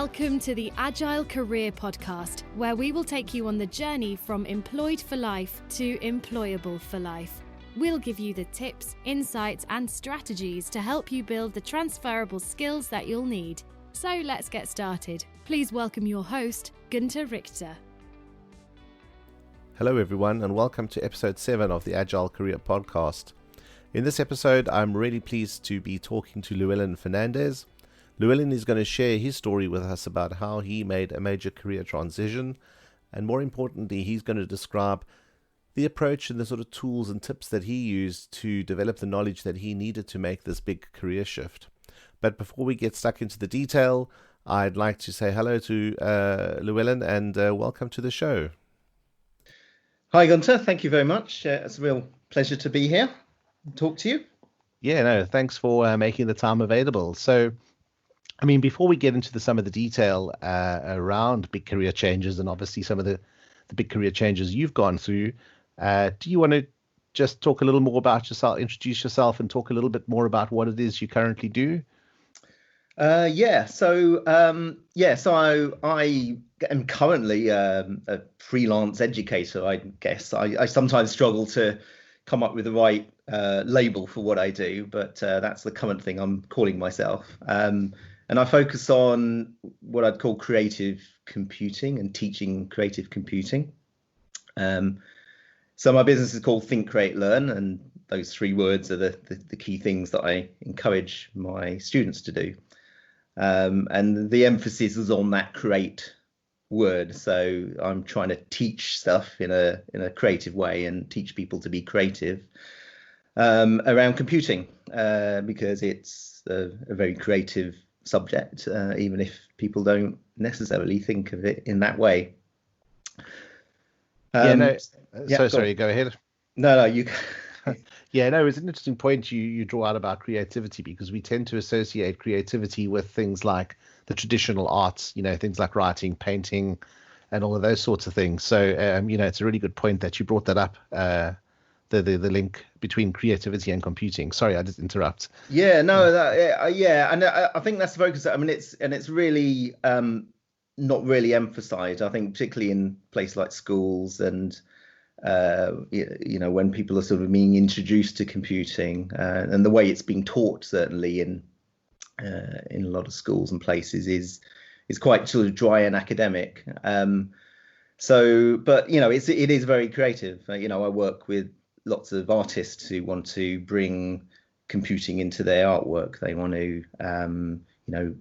Welcome to the Agile Career Podcast, where we will take you on the journey from employed for life to employable for life. We'll give you the tips, insights, and strategies to help you build the transferable skills that you'll need. So let's get started. Please welcome your host, Günther Richter. Hello everyone, and welcome to episode 7 of the Agile Career Podcast. In this episode, I'm really pleased to be talking to Llewelyn Fernandes. Llewelyn is going to share his story with us about how he made a major career transition, and more importantly, he's going to describe the approach and the sort of tools and tips that he used to develop the knowledge that he needed to make this big career shift. But before we get stuck into the detail, I'd like to say hello to Llewelyn and welcome to the show. Hi Günther, thank you very much. It's a real pleasure to be here and talk to you. Yeah, no, thanks for making the time available. So, I mean, before we get into some of the detail around big career changes and obviously some of the big career changes you've gone through, do you want to just talk a little more about yourself, introduce yourself and talk a little bit more about what it is you currently do? So I am currently a freelance educator, I guess. I sometimes struggle to come up with the right label for what I do, but that's the current thing I'm calling myself. And I focus on what I'd call creative computing and teaching creative computing. So my business is called Think, Create, Learn, and those three words are the key things that I encourage my students to do. And the emphasis is on that create word. So I'm trying to teach stuff in a creative way and teach people to be creative around computing, because it's a very creative subject, even if people don't necessarily think of it in that way. Sorry, go ahead. No, you. Yeah, no, it's an interesting point you draw out about creativity, because we tend to associate creativity with things like the traditional arts, things like writing, painting, and all of those sorts of things. So, it's a really good point that you brought that up, the link between creativity and computing. Sorry, I just interrupt. Yeah, no, and I think that's the focus. I mean, it's really not really emphasized. I think particularly in places like schools and when people are sort of being introduced to computing, and the way it's being taught, certainly in a lot of schools and places, is quite sort of dry and academic. But it is very creative. I work with lots of artists who want to bring computing into their artwork. They want to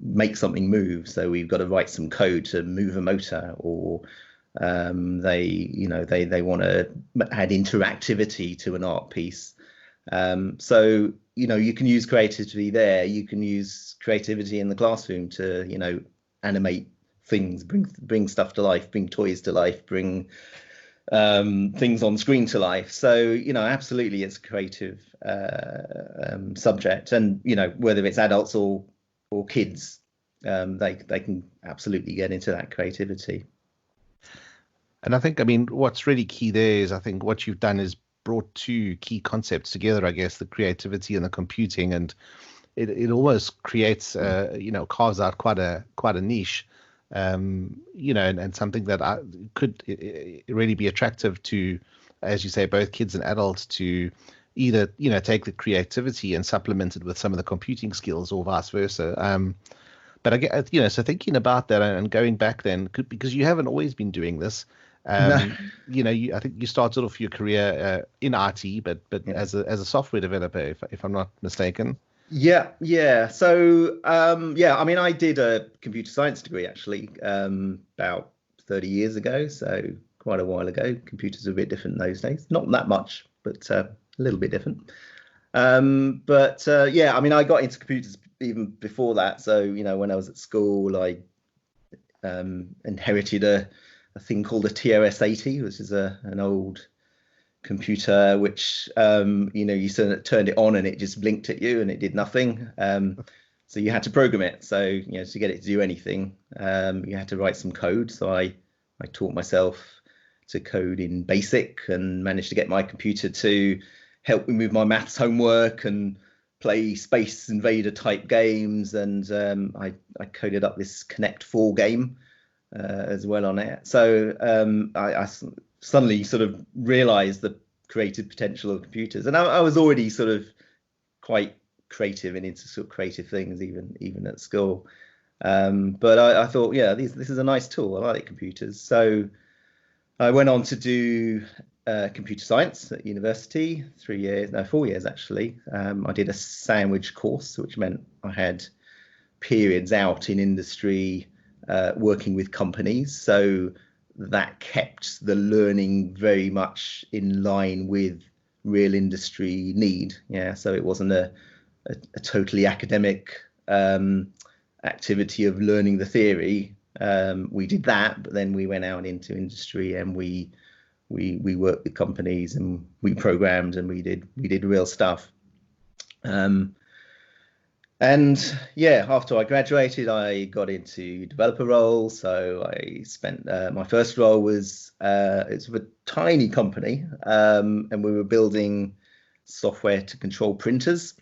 make something move. So we've got to write some code to move a motor, or they want to add interactivity to an art piece. So you can use creativity there. You can use creativity in the classroom to animate things, bring stuff to life, bring toys to life, bring things on screen to life. So absolutely, it's a creative subject, and whether it's adults or kids, they can absolutely get into that creativity. And I think, what's really key there is, I think what you've done is brought two key concepts together, I guess, the creativity and the computing, and it almost creates, carves out quite a niche, and something that could really be attractive to, as you say, both kids and adults, to either, take the creativity and supplement it with some of the computing skills, or vice versa. But I get, so thinking about that and going back then, because you haven't always been doing this. I think you started off your career in IT, but as a software developer, if I'm not mistaken. Yeah. So I did a computer science degree actually about 30 years ago. So quite a while ago. Computers are a bit different those days. Not that much, but a little bit different. I got into computers even before that. So when I was at school, I inherited a thing called a TRS-80, which is an old computer, which you turned it on and it just blinked at you and it did nothing. So you had to program it. So to get it to do anything, you had to write some code. So I taught myself to code in BASIC and managed to get my computer to help me with my maths homework and play Space Invader type games, and I coded up this Connect 4 game as well on it. So I suddenly sort of realized the creative potential of computers, and I was already sort of quite creative and into sort of creative things even at school. But I thought, yeah, this is a nice tool. I like computers. So I went on to do computer science at university, 4 years actually. I did a sandwich course, which meant I had periods out in industry working with companies. So that kept the learning very much in line with real industry need. Yeah, so it wasn't a totally academic activity of learning the theory. We did that, but then we went out into industry and we worked with companies and we programmed and we did real stuff. And yeah, after I graduated, I got into developer roles. So I spent my first role was it's with a tiny company, and we were building software to control printers.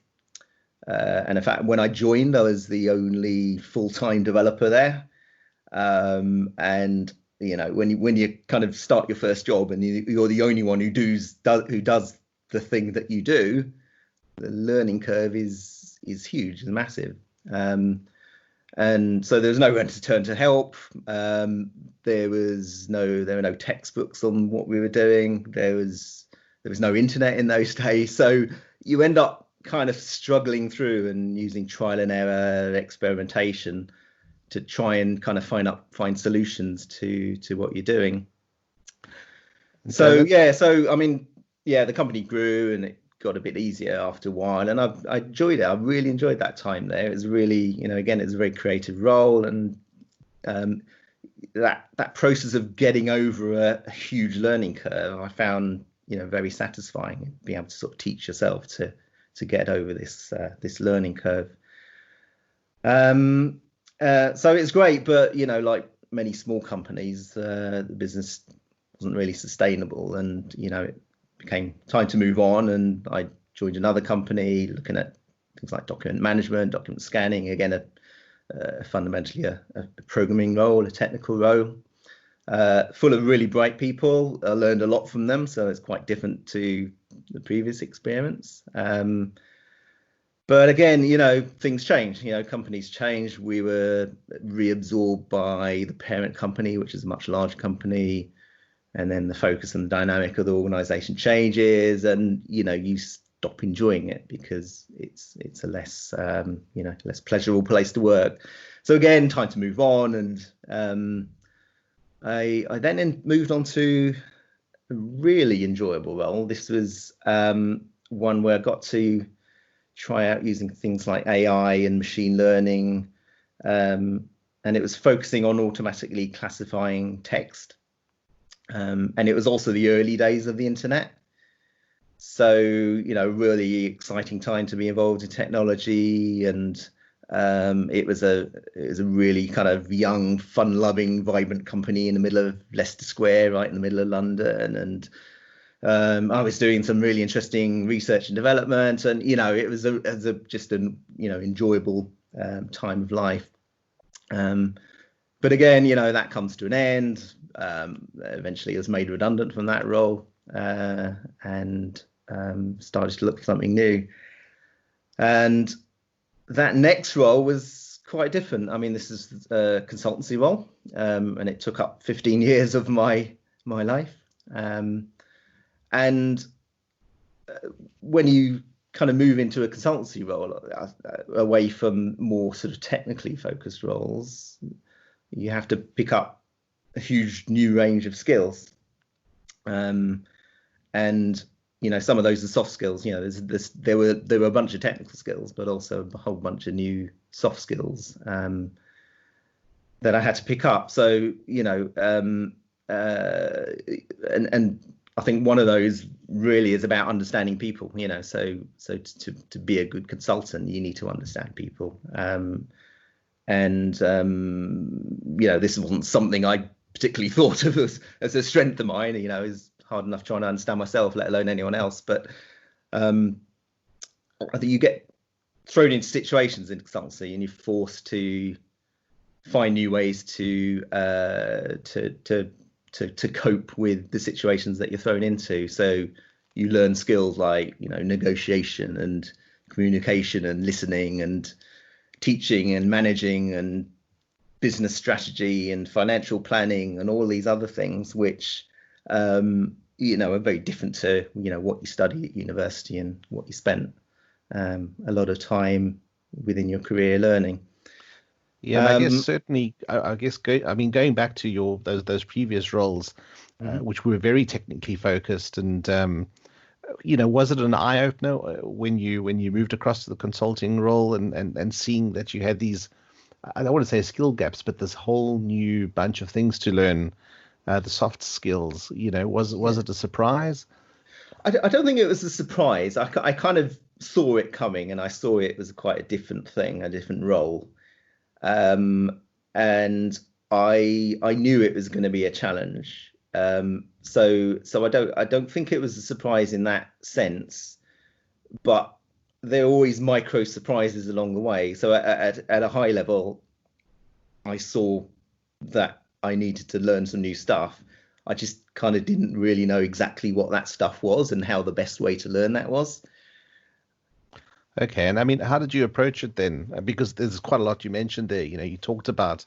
And in fact, when I joined, I was the only full-time developer there. And you know, when you kind of start your first job and you're the only one who does the thing that you do, the learning curve is huge, is massive. And so there was no one to turn to help. There were no textbooks on what we were doing. There was no internet in those days. So you end up kind of struggling through and using trial and error, experimentation to try and kind of find solutions to what you're doing. So I mean, the company grew and it got a bit easier after a while, and I enjoyed it. I really enjoyed that time there. It was really, again, it's a very creative role, and that process of getting over a huge learning curve, I found, very satisfying, being able to sort of teach yourself to get over this learning curve. So it's great, but like many small companies, the business wasn't really sustainable, and it became time to move on, and I joined another company looking at things like document management, document scanning, again fundamentally a programming role, a technical role, full of really bright people. I learned a lot from them, so it's quite different to the previous experience. But again, things change, companies change. We were reabsorbed by the parent company, which is a much larger company. And then the focus and the dynamic of the organization changes, and, you stop enjoying it because it's a less, less pleasurable place to work. So again, time to move on. And I then moved on to a really enjoyable role. This was one where I got to try out using things like AI and machine learning. And it was focusing on automatically classifying text. And it was also the early days of the internet. So, really exciting time to be involved in technology. And it was a really kind of young, fun-loving, vibrant company in the middle of Leicester Square, right in the middle of London. And I was doing some really interesting research and development, and it was just an enjoyable time of life. But again, that comes to an end. Eventually, I was made redundant from that role, and started to look for something new. And that next role was quite different. I mean, this is a consultancy role, and it took up 15 years of my life. And when you kind of move into a consultancy role, away from more sort of technically focused roles, you have to pick up a huge new range of skills. And some of those are soft skills. There were a bunch of technical skills, but also a whole bunch of new soft skills that I had to pick up. So and I think one of those really is about understanding people. So to be a good consultant, you need to understand people. This wasn't something I particularly thought of as a strength of mine. It's hard enough trying to understand myself, let alone anyone else. But I think you get thrown into situations in consultancy, and you're forced to find new ways to cope with the situations that you're thrown into. So you learn skills like, negotiation and communication and listening and teaching and managing and business strategy and financial planning and all these other things, which are very different to what you study at university and what you spent a lot of time within your career learning. Yeah, and I guess certainly, going back to those previous roles, which were very technically focused, and was it an eye opener when you moved across to the consulting role and seeing that you had these, I don't want to say skill gaps, but this whole new bunch of things to learn, the soft skills, was it a surprise? I don't think it was a surprise. I kind of saw it coming, and I saw it was quite a different thing, a different role. And I knew it was going to be a challenge. So I don't think it was a surprise in that sense, but there are always micro surprises along the way. So at a high level, I saw that I needed to learn some new stuff. I just kind of didn't really know exactly what that stuff was and how the best way to learn that was. Okay, and I mean, how did you approach it then? Because there's quite a lot you mentioned there. You talked about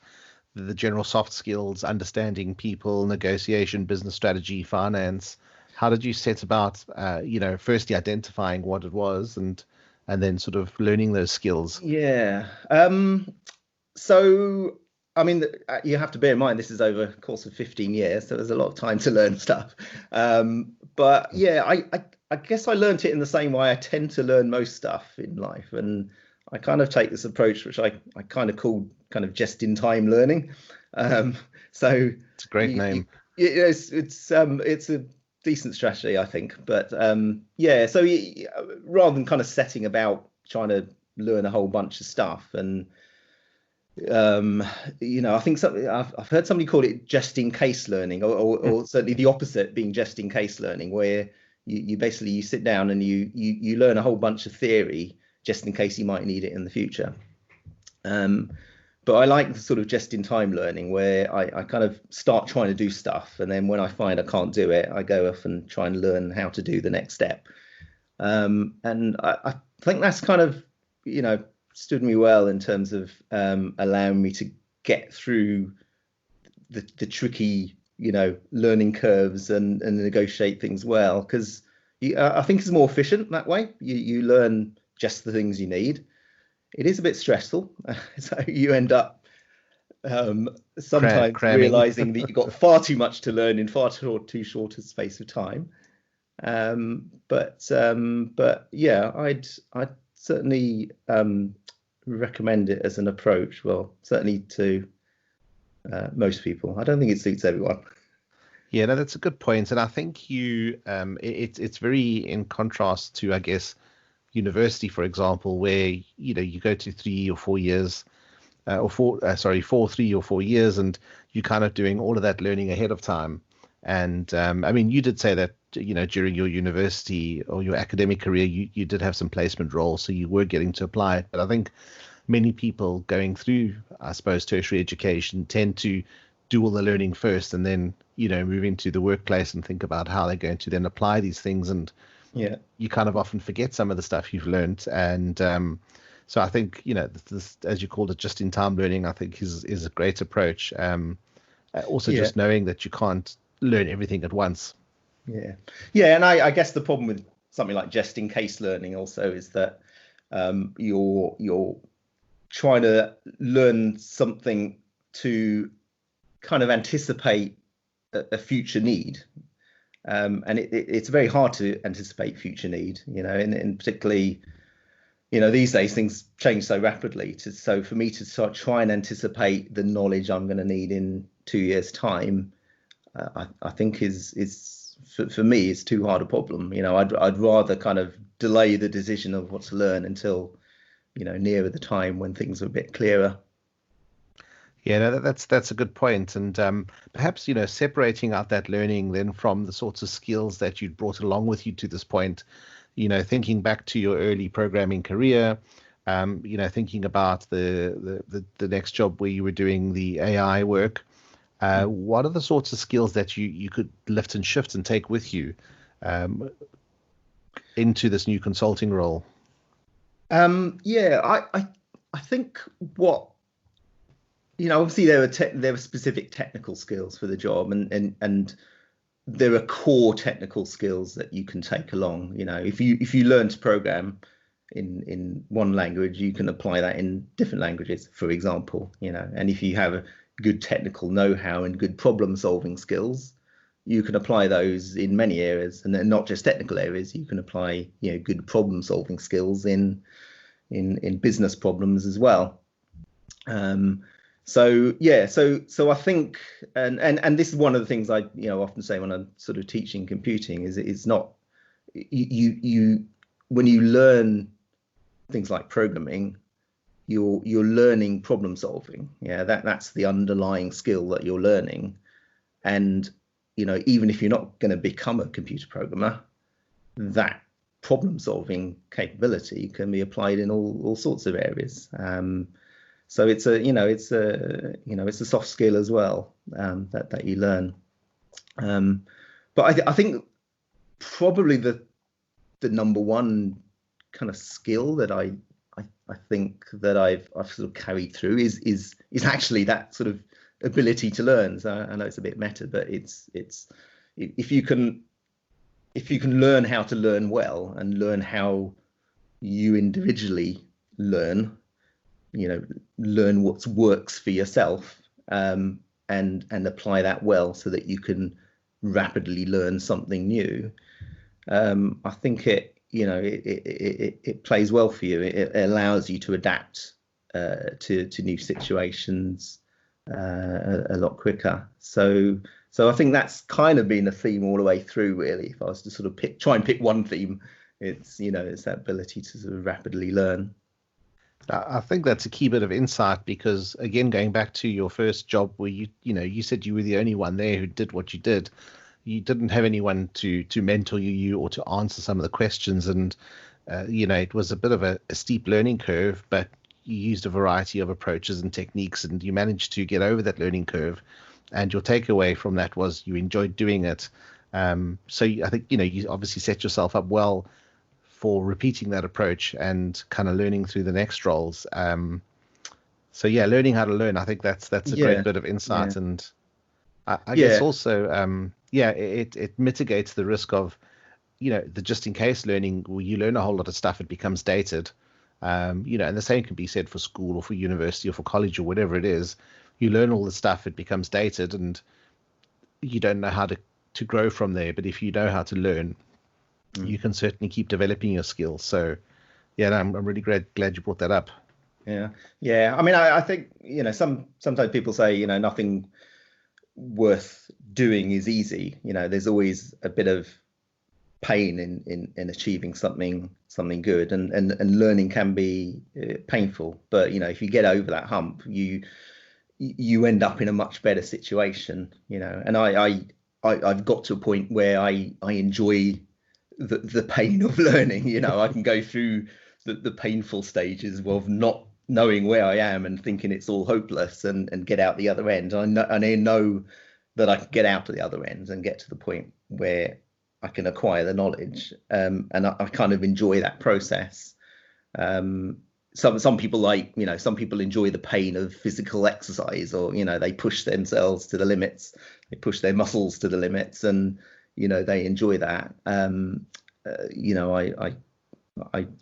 the general soft skills, understanding people, negotiation, business strategy, finance. How did you set about, firstly identifying what it was and then sort of learning those skills? Yeah. So, I mean, you have to bear in mind, this is over a course of 15 years, so there's a lot of time to learn stuff. But yeah, I guess I learned it in the same way I tend to learn most stuff in life. And I kind of take this approach, which I kind of call kind of just-in-time learning. So it's a great name. It's a decent strategy, I think. But yeah, so rather than kind of setting about trying to learn a whole bunch of stuff, and I think I've heard somebody call it just-in-case learning, or certainly the opposite being just-in-case learning, where you basically sit down and you learn a whole bunch of theory just in case you might need it in the future. But I like the sort of just-in-time learning where I kind of start trying to do stuff, and then when I find I can't do it, I go off and try and learn how to do the next step. And I think that's kind of stood me well in terms of allowing me to get through the tricky learning curves and negotiate things well, because I think it's more efficient that way. You learn just the things you need. It is a bit stressful, so you end up sometimes realizing that you've got far too much to learn in far too short a space of time. But yeah, I'd certainly recommend it as an approach. Well, certainly to most people. I don't think it suits everyone. Yeah, no, that's a good point, and I think it's very in contrast to, I guess, university, for example, where you go to 3 or 4 years, or 3 or 4 years, and you're kind of doing all of that learning ahead of time. And I mean, you did say that during your university or your academic career, you did have some placement roles, so you were getting to apply it. But I think many people going through, I suppose, tertiary education tend to do all the learning first and then move into the workplace and think about how they're going to then apply these things, and yeah, you kind of often forget some of the stuff you've learned. And so I think this, as you called it, just-in-time learning, I think is a great approach. Also, just knowing that you can't learn everything at once. Yeah, and I guess the problem with something like just-in-case learning also is that you're trying to learn something to kind of anticipate a future need, and it's very hard to anticipate future need, and particularly these days things change so rapidly. So for me to try and anticipate the knowledge I'm going to need in 2 years' time, I think is for me is too hard a problem. I'd rather kind of delay the decision of what to learn until nearer the time when things are a bit clearer. Yeah, no, that's a good point. And perhaps, separating out that learning then from the sorts of skills that you'd brought along with you to this point, thinking back to your early programming career, Thinking about the next job where you were doing the AI work, what are the sorts of skills that you could lift and shift and take with you into this new consulting role? I think what, obviously there were specific technical skills for the job, and there are core technical skills that you can take along. If you learn to program in one language, you can apply that in different languages, for example. And if you have a good technical know-how and good problem-solving skills, you can apply those in many areas, and then not just technical areas. You can apply good problem-solving skills in business problems as well. So I think, and this is one of the things I often say when I'm sort of teaching computing, is it's not you when you learn things like programming, you're learning problem solving. That's the underlying skill that you're learning. And even if you're not going to become a computer programmer, that problem solving capability can be applied in all sorts of areas. So it's a soft skill as well, that you learn. But I think probably the number one kind of skill that I think that I've sort of carried through is actually that sort of ability to learn. So I know it's a bit meta, but it's if you can learn how to learn well and learn how you individually learn what works for yourself, and apply that well so that you can rapidly learn something new. I think it plays well for you. It allows you to adapt to new situations a lot quicker. So I think that's kind of been a theme all the way through, really. If I was to sort of try and pick one theme, it's that ability to sort of rapidly learn. I think that's a key bit of insight, because again, going back to your first job where you said you were the only one there who did what you did. You didn't have anyone to mentor you or to answer some of the questions, and it was a bit of a steep learning curve, but you used a variety of approaches and techniques, and you managed to get over that learning curve. And your takeaway from that was you enjoyed doing it. So I think you obviously set yourself up well for repeating that approach and kind of learning through the next roles. So learning how to learn, I think that's a great bit of insight. Yeah. And I guess also, it mitigates the risk of, the just in case learning, where you learn a whole lot of stuff, it becomes dated. And the same can be said for school or for university or for college or whatever it is. You learn all the stuff, it becomes dated, and you don't know how to grow from there. But if you know how to learn, you can certainly keep developing your skills. So, I'm really glad you brought that up. Yeah. I mean, I think sometimes people say nothing worth doing is easy. There's always a bit of pain in achieving something good, and learning can be painful. But if you get over that hump, you end up in a much better situation. And I've got to a point where I enjoy the pain of learning. I can go through the painful stages of not knowing where I am and thinking it's all hopeless, and get out the other end. I know that I can get out of the other end and get to the point where I can acquire the knowledge, and I kind of enjoy that process. Some people some people enjoy the pain of physical exercise, or they push themselves to the limits, they push their muscles to the limits, and they enjoy that.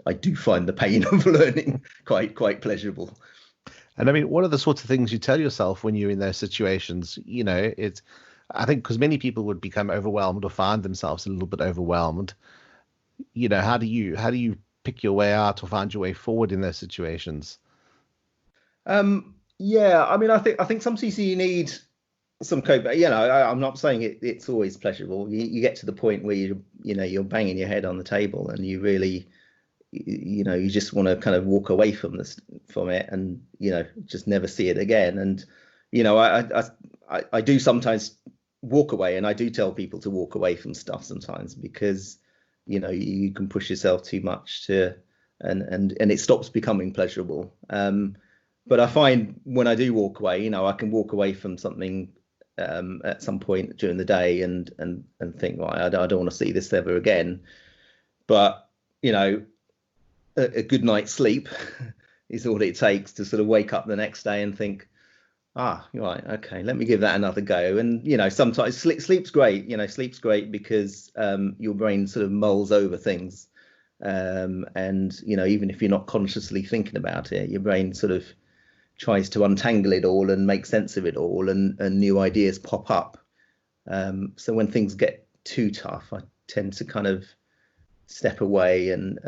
I do find the pain of learning quite pleasurable. And I mean, what are the sorts of things you tell yourself when you're in those situations? I think because many people would become overwhelmed or find themselves a little bit overwhelmed. How do you pick your way out or find your way forward in those situations? I mean, I think sometimes you need some cope. I'm not saying it's always pleasurable. You get to the point where you're banging your head on the table, and you really, you just want to kind of walk away from it, and just never see it again. And I do sometimes walk away, and I do tell people to walk away from stuff sometimes, because you can push yourself too much to and it stops becoming pleasurable. But I find when I do walk away, I can walk away from something at some point during the day and think, right, I don't want to see this ever again. But a good night's sleep is all it takes to sort of wake up the next day and think, right, okay, let me give that another go. And sometimes sleep's great. Sleep's great because your brain sort of mulls over things, and even if you're not consciously thinking about it, your brain sort of tries to untangle it all and make sense of it all, and new ideas pop up. So when things get too tough, I tend to kind of step away and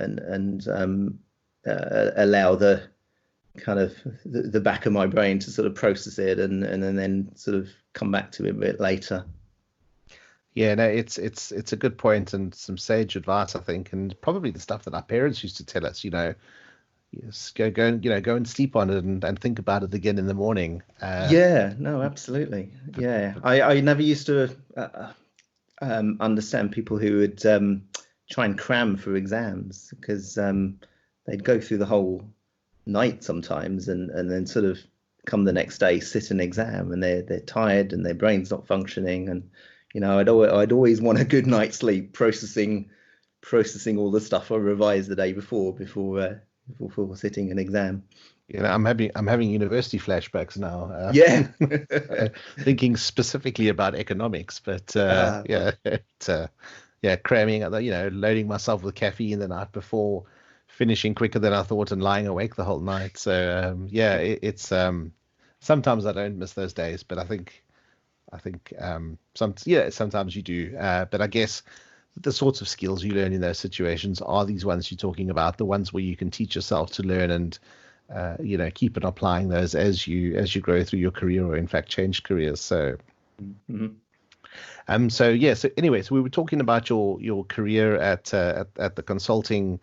allow the kind of the back of my brain to sort of process it and then sort of come back to it a bit later. Yeah, no, it's a good point and some sage advice, I think, and probably the stuff that our parents used to tell us. Yes, go and sleep on it and think about it again in the morning. Yeah, no, absolutely. Yeah, I never used to understand people who would try and cram for exams, because they'd go through the whole night sometimes and then sort of come the next day, sit an exam, and they're tired and their brain's not functioning. And I'd always want a good night's sleep, processing all the stuff I revised the day before sitting an exam. I'm having university flashbacks now. Yeah. Thinking specifically about economics, but cramming, loading myself with caffeine the night before, finishing quicker than I thought, and lying awake the whole night. So it's sometimes I don't miss those days, but I think sometimes you do. But I guess the sorts of skills you learn in those situations are these ones you're talking about, the ones where you can teach yourself to learn and keep on applying those as you grow through your career, or in fact change careers. So so anyways, we were talking about your career at the consulting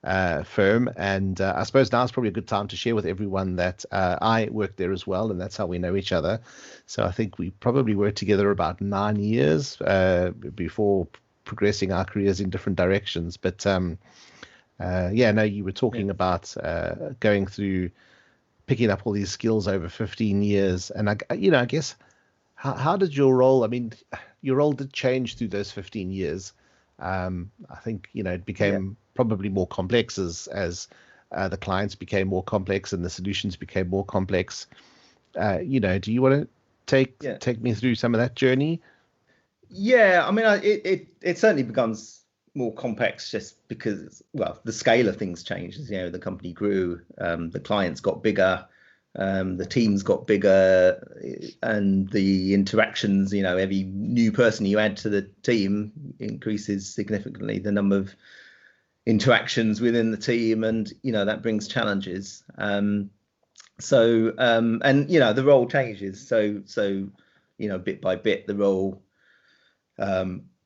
firm, and I suppose now is probably a good time to share with everyone that I worked there as well, and that's how we know each other. So I think we probably worked together about 9 years before progressing our careers in different directions. But you were talking about going through, picking up all these skills over 15 years, and I guess how did your role? I mean, your role did change through those 15 years. I think it became probably more complex as the clients became more complex and the solutions became more complex. Do you want to take me through some of that journey? Yeah, I mean, it certainly becomes more complex just because, the scale of things changes. The company grew, the clients got bigger, the teams got bigger, and the interactions, every new person you add to the team increases significantly the number of interactions within the team, and that brings challenges. The role changes. So bit by bit, the role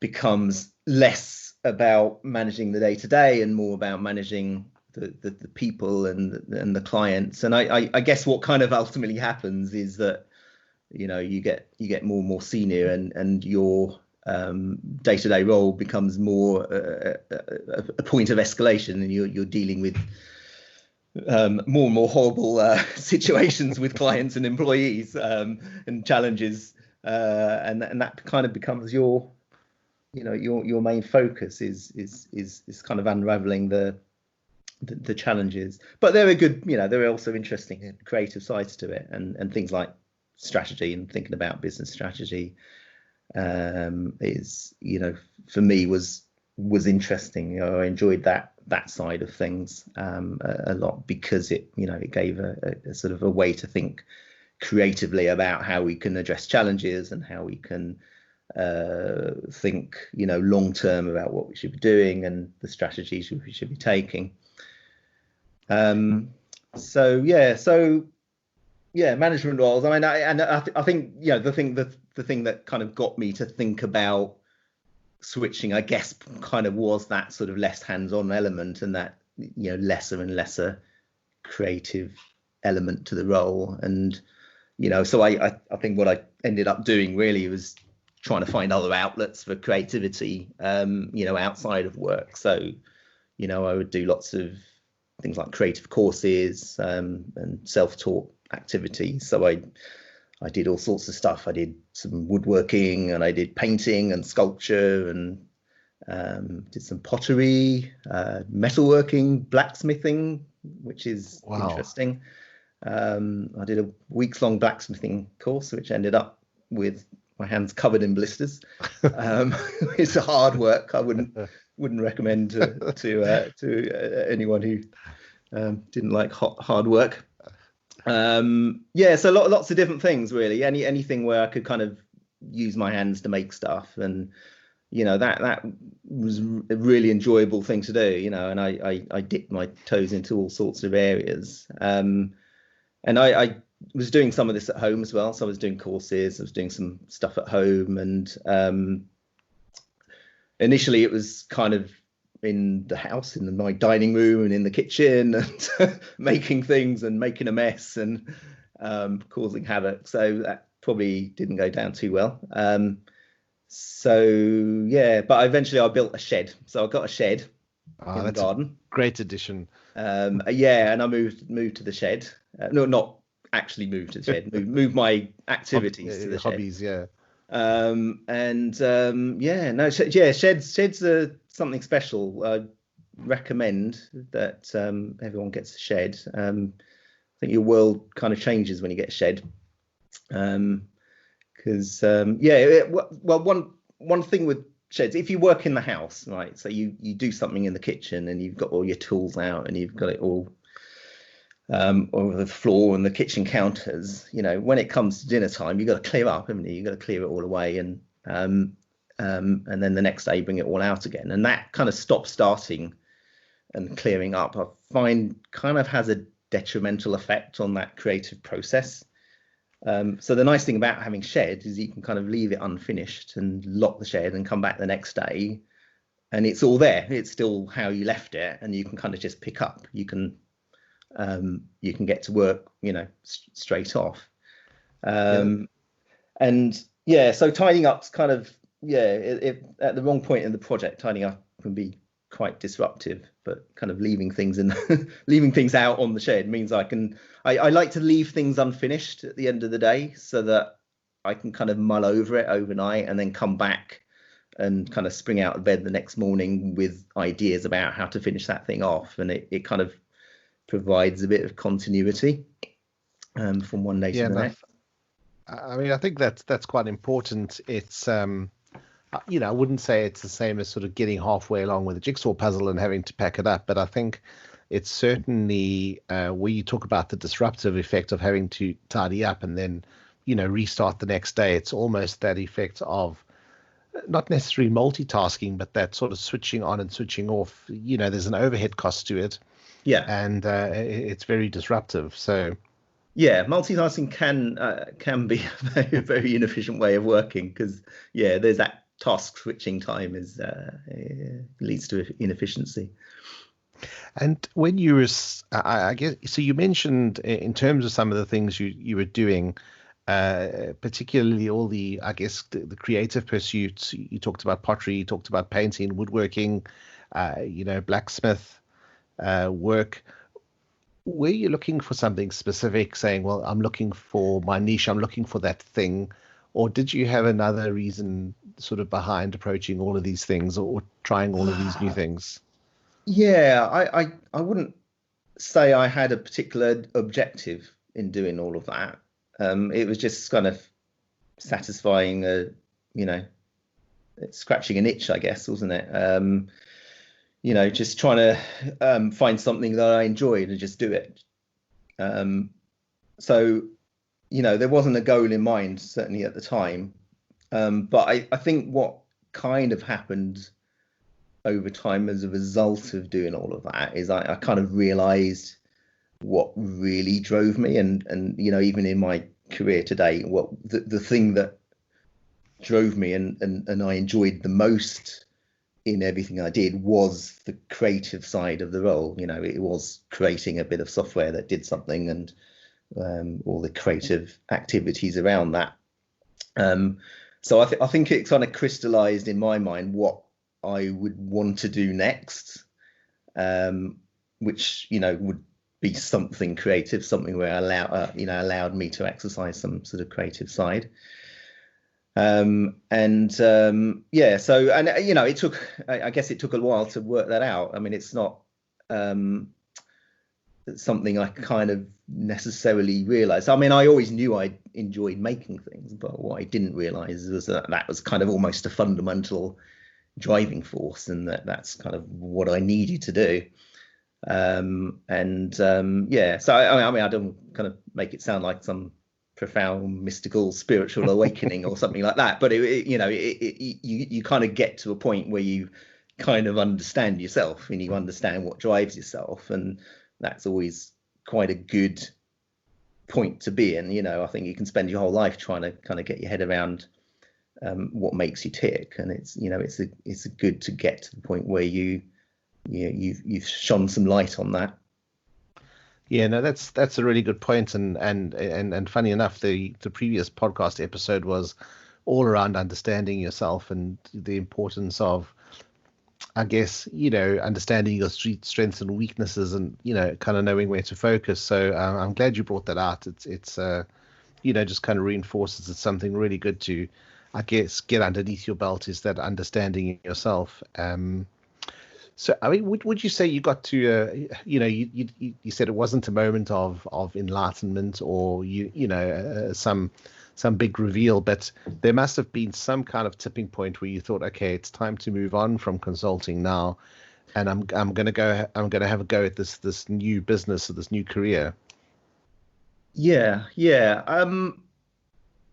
becomes less about managing the day-to-day and more about managing the people and the clients. And I guess what kind of ultimately happens is that you get more and more senior, and your day-to-day role becomes more a point of escalation, and you're dealing with more and more horrible situations with clients and employees, and challenges, and that kind of becomes your main focus is kind of unraveling the challenges. But there are good, there are also interesting and creative sides to it, and things like strategy and thinking about business strategy is, for me was interesting. I enjoyed that side of things a lot, because it gave a sort of a way to think creatively about how we can address challenges and how we can think long term about what we should be doing and the strategies we should be taking. Management roles. I mean, I think the thing that kind of got me to think about switching, I guess, kind of was that sort of less hands-on element, and that lesser and lesser creative element to the role. And so I think what I ended up doing really was trying to find other outlets for creativity outside of work. So I would do lots of things like creative courses and self-taught activities. So I did all sorts of stuff. I did some woodworking, and I did painting and sculpture, and did some pottery, metalworking, blacksmithing, which is interesting. I did a weeks-long blacksmithing course, which ended up with my hands covered in blisters. It's hard work. I wouldn't recommend to anyone who didn't like hard work. So lots of different things, really. Anything where I could kind of use my hands to make stuff, and that was a really enjoyable thing to do. And I dipped my toes into all sorts of areas. And I was doing some of this at home as well. So I was doing courses, I was doing some stuff at home, and initially it was kind of in the house, in my dining room and in the kitchen, and making things and making a mess and causing havoc. So that probably didn't go down too well. But eventually I built a shed. So I got a shed in the garden. Great addition. And I moved to the shed. No, not actually moved to the shed. Moved my activities to the hobbies, shed. Sheds are something special. I recommend that everyone gets a shed. I think your world kind of changes when you get a shed. One thing with sheds, if you work in the house, right, so you do something in the kitchen and you've got all your tools out and you've got it all over the floor and the kitchen counters, when it comes to dinner time, you've got to clear up, haven't you? You've got to clear it all away, and then the next day bring it all out again. And that kind of stop-starting and clearing up, I find, kind of has a detrimental effect on that creative process. So the nice thing about having shed is you can kind of leave it unfinished and lock the shed and come back the next day, and it's all there. It's still how you left it, and you can kind of just pick up. You can get to work, straight off. So tidying up's kind of, at the wrong point in the project, tidying up can be quite disruptive, but kind of leaving things out on the shed means I like to leave things unfinished at the end of the day, so that I can kind of mull over it overnight and then come back and kind of spring out of bed the next morning with ideas about how to finish that thing off. And it kind of provides a bit of continuity from one day to the next. I mean, I think that's quite important. It's I wouldn't say it's the same as sort of getting halfway along with a jigsaw puzzle and having to pack it up, but I think it's certainly where you talk about the disruptive effect of having to tidy up and then restart the next day. It's almost that effect of not necessarily multitasking, but that sort of switching on and switching off. There's an overhead cost to it. Yeah, and it's very disruptive. So, multitasking can be a very, very inefficient way of working, because there's that task switching time leads to inefficiency. And when you were, I guess, so you mentioned in terms of some of the things you were doing, particularly all the, I guess, the creative pursuits. You talked about pottery, you talked about painting, woodworking, blacksmith. Work. Were you looking for something specific, saying, well, I'm looking for my niche, I'm looking for that thing, or did you have another reason sort of behind approaching all of these things or trying all of these new things? I wouldn't say I had a particular objective in doing all of that. It was just kind of satisfying scratching an itch, I guess, wasn't it? Just trying to find something that I enjoyed and just do it. So there wasn't a goal in mind, certainly at the time. But I think what kind of happened over time as a result of doing all of that is I kind of realized what really drove me. And even in my career today, what the thing that drove me and I enjoyed the most in everything I did was the creative side of the role. It was creating a bit of software that did something, and all the creative activities around that. So I think it kind of crystallized in my mind what I would want to do next. which would be something creative, something where allowed me to exercise some sort of creative side. So it took, I guess it took a while to work that out. I mean, it's not something I kind of necessarily realized. I mean, I always knew I enjoyed making things, but what I didn't realize was that was kind of almost a fundamental driving force, and that's kind of what I needed to do. So I mean, I don't kind of make it sound like some profound mystical spiritual awakening or something like that, but you kind of get to a point where you kind of understand yourself and you understand what drives yourself, and that's always quite a good point to be in. I think you can spend your whole life trying to kind of get your head around what makes you tick, and it's good to get to the point where you've shone some light on that. Yeah, no, that's a really good point, and funny enough, the previous podcast episode was all around understanding yourself and the importance of, I guess, understanding your strengths and weaknesses, and kind of knowing where to focus. So I'm glad you brought that out. It's just kind of reinforces it's something really good to, I guess, get underneath your belt, is that understanding yourself. So, I mean, would you say you got to, you said it wasn't a moment of enlightenment or some big reveal, but there must have been some kind of tipping point where you thought, okay, it's time to move on from consulting now, and I'm going to have a go at this new business or this new career. Yeah.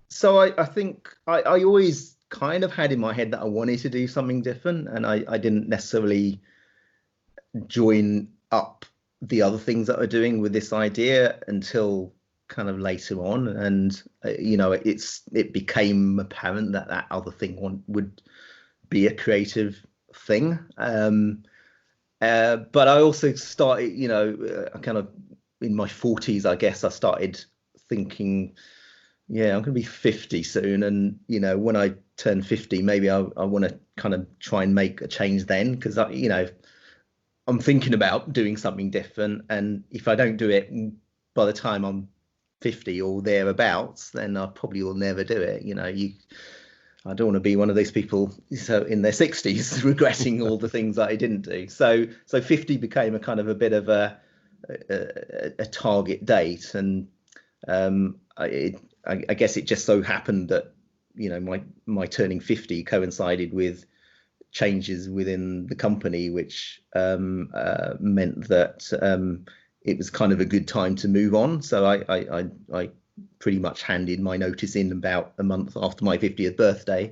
So I think I always kind of had in my head that I wanted to do something different, and I didn't necessarily join up the other things that we're doing with this idea until kind of later on, and it became apparent that other thing would be a creative thing. But I also started, kind of in my 40s, I guess I started thinking, I'm going to be 50 soon, and when I turn 50, maybe I want to kind of try and make a change then, because I'm thinking about doing something different, and if I don't do it by the time I'm 50 or thereabouts, then I probably will never do it. I don't want to be one of those people in their 60s regretting all the things that I didn't do. So 50 became a kind of a bit of a target date, and I guess it just so happened that my turning 50 coincided with changes within the company, which meant that it was kind of a good time to move on. So I pretty much handed my notice in about a month after my 50th birthday,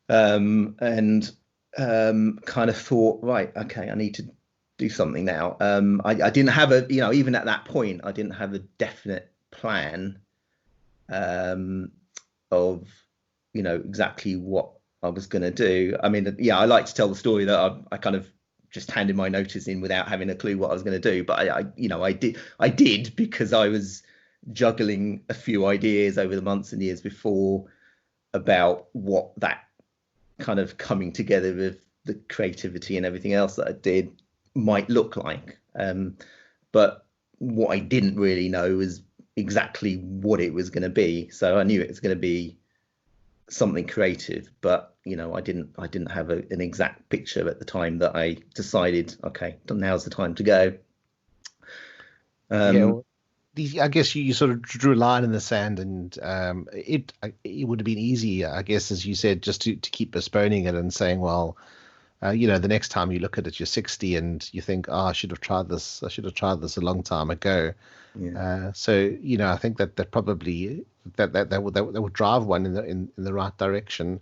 and kind of thought, right, okay, I need to do something now. I didn't have even at that point, I didn't have a definite plan of exactly what I was going to do. I mean, I like to tell the story that I kind of just handed my notice in without having a clue what I was going to do. But I did because I was juggling a few ideas over the months and years before about what that kind of coming together with the creativity and everything else that I did might look like. But what I didn't really know was exactly what it was going to be. So I knew it was going to be something creative, but I didn't have an exact picture at the time that I decided, okay, now's the time to go. I guess you sort of drew a line in the sand, and it would have been easy, I guess, as you said, just to keep postponing it and saying, well, the next time you look at it, you're 60 and you think, I should have tried this a long time ago. So I think that probably that would drive one in the right direction.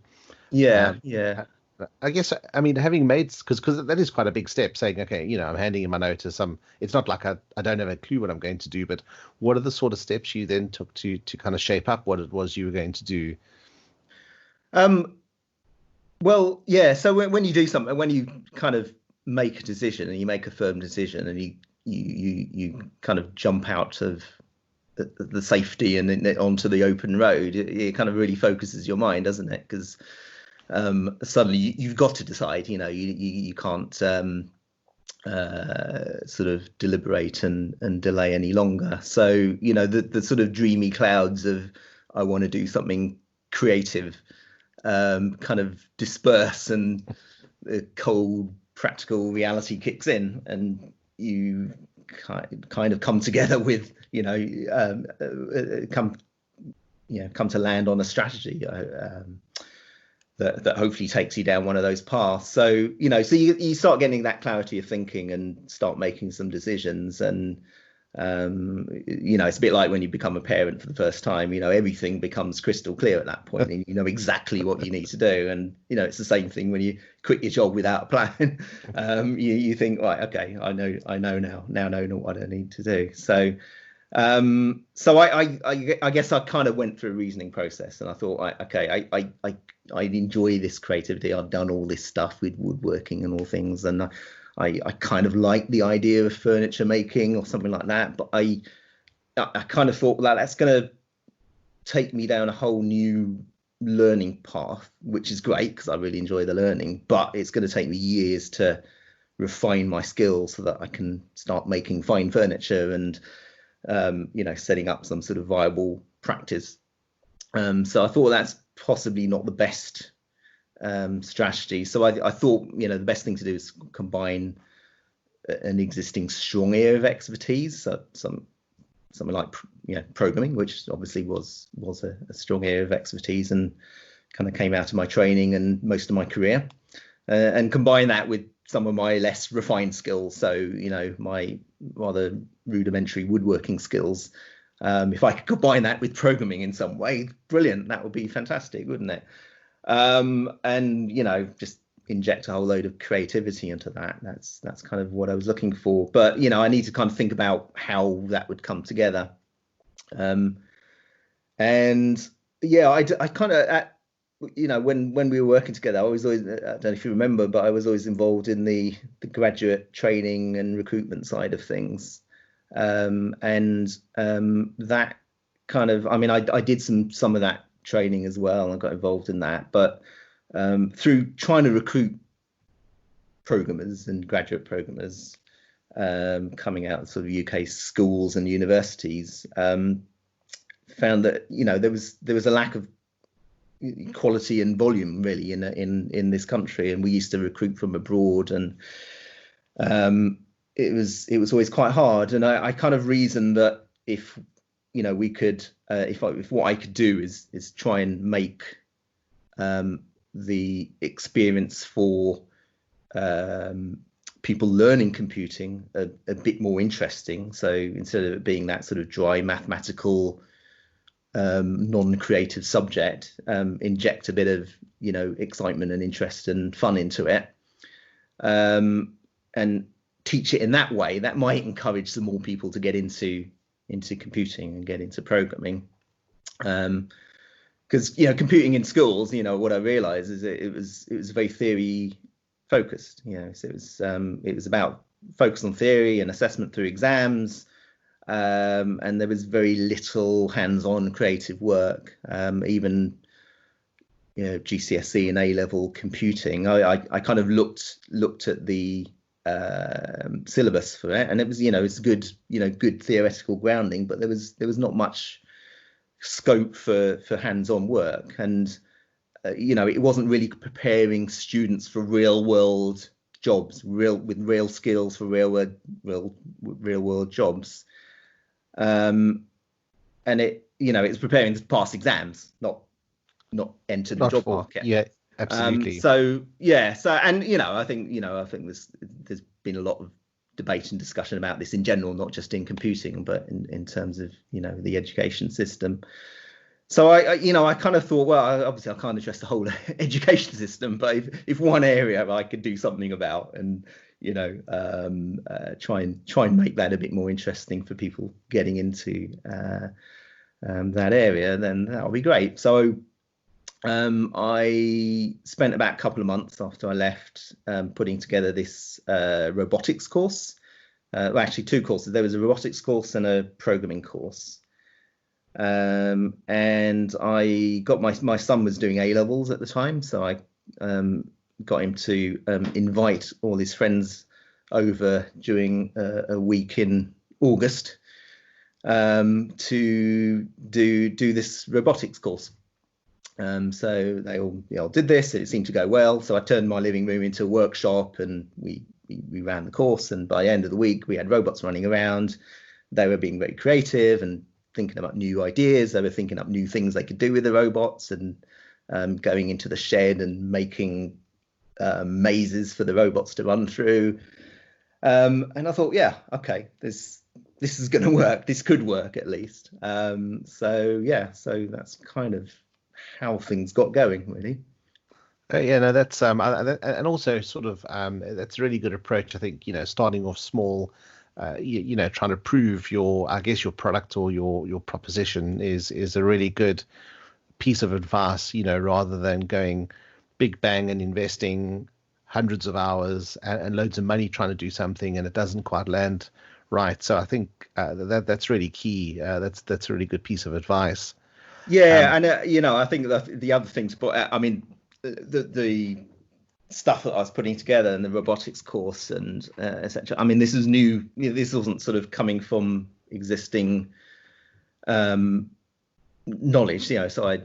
I guess, I mean, having made, because that is quite a big step, saying, okay, I'm handing in my notice. It's not like I don't have a clue what I'm going to do, but what are the sort of steps you then took to kind of shape up what it was you were going to do? Well, yeah. So when you do something, when you kind of make a decision and you make a firm decision, and you kind of jump out of the safety and then onto the open road, it kind of really focuses your mind, doesn't it? Because suddenly you've got to decide. You can't sort of deliberate and delay any longer. So, you know, the sort of dreamy clouds of I want to do something creative kind of disperse, and the cold practical reality kicks in, and you kind of come together with, you know, come to land on a strategy that hopefully takes you down one of those paths. So, you know, so you start getting that clarity of thinking and start making some decisions. And, you know, it's a bit like when you become a parent for the first time, you know, everything becomes crystal clear at that point, and you know exactly what you need to do. And, you know, it's the same thing when you quit your job without a plan. You think, right, okay, I know now I know what I need to do. So, I guess I kind of went through a reasoning process, and I thought, okay, I enjoy this creativity. I've done all this stuff with woodworking and all things, and I kind of like the idea of furniture making or something like that. But I kind of thought, well, that's going to take me down a whole new learning path, which is great because I really enjoy the learning, but it's going to take me years to refine my skills so that I can start making fine furniture and, you know, setting up some sort of viable practice. So I thought that's possibly not the best strategy. So I thought, you know, the best thing to do is combine an existing strong area of expertise, so something like, you know, programming, which obviously was a strong area of expertise and kind of came out of my training and most of my career, and combine that with some of my less refined skills. So, you know, my rather rudimentary woodworking skills. If I could combine that with programming in some way, brilliant. That would be fantastic, wouldn't it? And, you know, just inject a whole load of creativity into that. That's kind of what I was looking for. But, you know, I need to kind of think about how that would come together. And yeah, I kind of, you know, when we were working together, I was always, I don't know if you remember, but I was always involved in the graduate training and recruitment side of things. That kind of, I mean, I did some of that training as well. I got involved in that, but through trying to recruit programmers and graduate programmers coming out of sort of UK schools and universities, found that, you know, there was a lack of quality and volume really in this country, and we used to recruit from abroad, and it was always quite hard. And I kind of reasoned that if, you know, we could, if what I could do is try and make the experience for people learning computing a bit more interesting. So instead of it being that sort of dry mathematical non-creative subject, inject a bit of, you know, excitement and interest and fun into it, and teach it in that way, that might encourage some more people to get into computing and get into programming. Because, you know, computing in schools, you know, what I realized is it was very theory focused, you know. So it was about focus on theory and assessment through exams. And there was very little hands-on creative work. Even, you know, GCSE and A-level computing, I kind of looked at the syllabus for it, and it was, you know, it's good, you know, good theoretical grounding, but there was not much scope for hands-on work. And you know, it wasn't really preparing students for real-world jobs, with real skills for real-world jobs. And it, you know, it's preparing to pass exams, not enter the job market. Yeah, absolutely. So yeah, and you know, I think there's been a lot of debate and discussion about this in general, not just in computing, but in terms of, you know, the education system. So I kind of thought, well, obviously I can't address the whole education system, but if one area I could do something about, and, you know, try and make that a bit more interesting for people getting into that area, then that'll be great. So I spent about a couple of months after I left putting together this robotics course. Well, actually, two courses. There was a robotics course and a programming course. And I got my son was doing A-levels at the time, so I got him to invite all his friends over during a week in August to do this robotics course. So they all did this. It seemed to go well. So I turned my living room into a workshop, and we ran the course. And by the end of the week, we had robots running around. They were being very creative and thinking about new ideas. They were thinking up new things they could do with the robots, and going into the shed and making mazes for the robots to run through. And I thought, yeah, okay, this is going to work. This could work at least. So that's kind of how things got going, really. Yeah, no, that's and also sort of that's a really good approach. I think, starting off small, trying to prove your product or your proposition is a really good piece of advice. Rather than going big bang and investing hundreds of hours and loads of money trying to do something and it doesn't quite land right. So I think that's really key. That's a really good piece of advice. Yeah, and I think that the other things, but I mean, the stuff that I was putting together and the robotics course and etc. I mean, this is new. This wasn't sort of coming from existing knowledge. So I